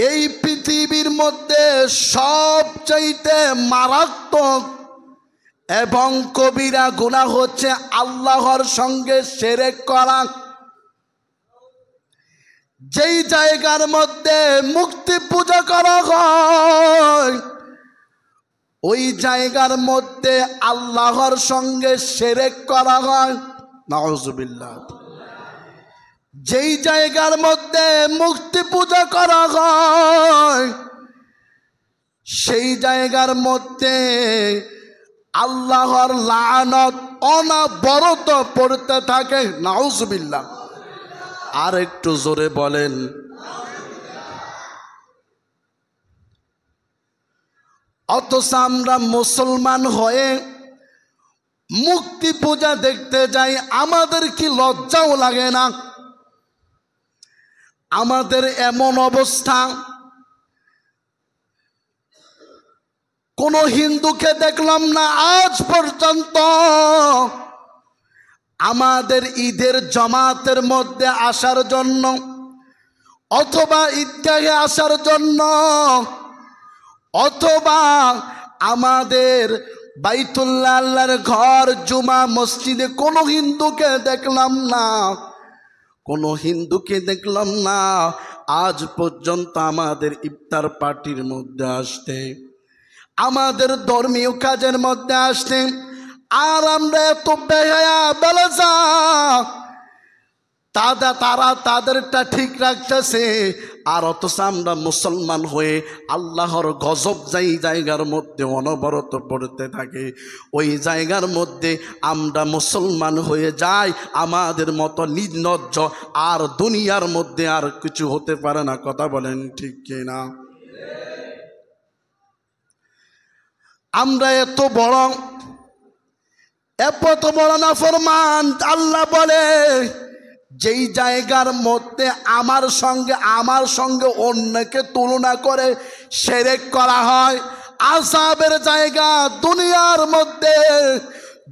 এই পৃথিবীর মধ্যে সবচাইতে মারাত্মক এবং কবিরা গুনাহ হচ্ছে আল্লাহর সঙ্গে শিরক করা। যেই জায়গার মধ্যে মূর্তি পূজা করা হয় ওই জায়গার মধ্যে আল্লাহর সঙ্গে শিরক করা হয়। নাউজুবিল্লাহ। যেই জায়গার মধ্যে মূর্তি পূজা করা হয় সেই জায়গার মধ্যে আল্লাহর লানত অনবরত পড়তে থাকে। নাউজুবিল্লাহ। আর একটু জোরে বলেন। অথচ আমরা মুসলমান হয়ে মূর্তি পূজা দেখতে যাই, আমাদের কি লজ্জাও লাগে না? আমাদের এমন অবস্থা, কোন হিন্দুকে দেখলাম না আজ পর্যন্ত আমাদের ঈদের জামাতের মধ্যে আসার জন্য অথবা ঈদগাহে আসার জন্য অথবা আমাদের বাইতুল্লাহ আল্লাহর ঘর জুমা মসজিদে কোনো হিন্দুকে দেখলাম না, কোনো হিন্দুকে দেখলাম না আজ পর্যন্ত আমাদের ইফতার পার্টির মধ্যে আসতে, আমাদের ধর্মীয় কাজের মধ্যে আসতে। আর আমরা এত বেহায়া বেলাসা, তারা তাদেরটা ঠিক রাখতেছে, আর অথচ আমরা মুসলমান হয়ে আল্লাহর গজব যেই জায়গার মধ্যে অনবরত পড়তে থাকে ওই জায়গার মধ্যে আমরা মুসলমান হয়ে যাই। আমাদের মতো নির্লজ্জ আর দুনিয়ার মধ্যে আর কিছু হতে পারে না। কথা বলেন ঠিক কিনা? আমরা এত বড় নাফরমান। আল্লাহ বলে যেই জায়গার মধ্যে আমার সঙ্গে অন্যকে তুলনা করে শিরক করা হয়, আযাবের জায়গা দুনিয়ার মধ্যে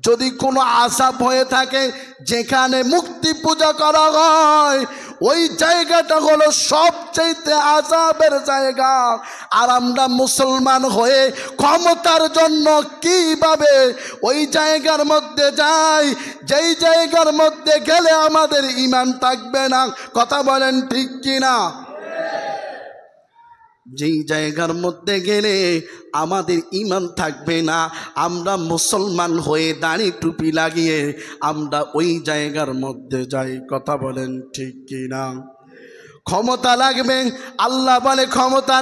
যদি কোনো আযাব হয়ে থাকে যেখানে মূর্তি পূজা করা হয় ওই জায়গাটা হলো সবচেয়ে আযাবের জায়গা। আর আমরা মুসলমান হয়ে ক্ষমতার জন্য কিভাবে ওই জায়গার মধ্যে যাই যেই জায়গার মধ্যে গেলে আমাদের ঈমান থাকবে না। কথা বলেন ঠিক কিনা? যেই জায়গার মধ্যে গেলে আমাদের ঈমান থাকবে না, আমরা মুসলমান হয়ে দাড়ি টুপি লাগিয়ে আমরা ওই জায়গার মধ্যে যাই। কথা বলেন ঠিক কিনা? ক্ষমতা লাগবে, আল্লাহ বলে ক্ষমতা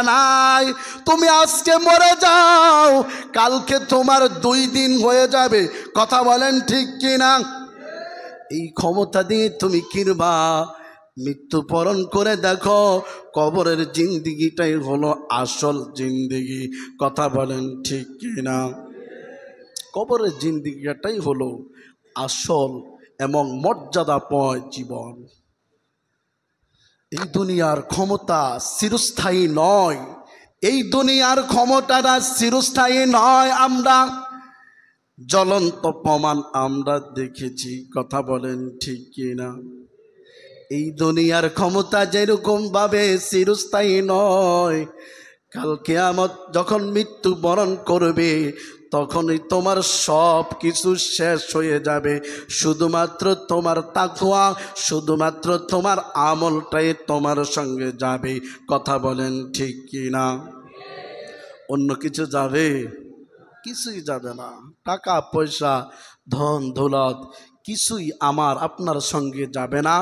নাই। তুমি আজকে মরে যাও, কালকে তোমার 2 দিন হয়ে যাবে। কথা বলেন ঠিক কিনা? এই ক্ষমতা দিয়ে তুমি কিনবা মৃত্যুবরণ করে দেখো, কবরের জিন্দিগিটাই হলো আসল জিন্দিগি। কথা বলেন ঠিক কিনা? কবরের জিন্দিগিটাই হলো আসল এবং মর্যাদাময় জীবন। এই দুনিয়ার ক্ষমতা চিরস্থায়ী নয়, এই দুনিয়ার ক্ষমতাটা চিরস্থায়ী নয়। আমরা জ্বলন্ত প্রমাণ আমরা দেখেছি। কথা বলেন ঠিক কিনা? এই দুনিয়ার ক্ষমতা যেরকম ভাবে চিরস্থায়ী নয়, কাল কিয়ামত যখন মৃত্যুবরণ করবে তখনই তোমার সব কিছু শেষ হয়ে যাবে। শুধুমাত্র তোমার তাকওয়া, শুধুমাত্র তোমার আমলটাই তোমার সঙ্গে যাবে। কথা বলেন ঠিক কিনা? অন্য কিছু যাবে? কিছুই যাবে না। টাকা পয়সা ধন দৌলত কিছুই আমার আপনার সঙ্গে যাবে না।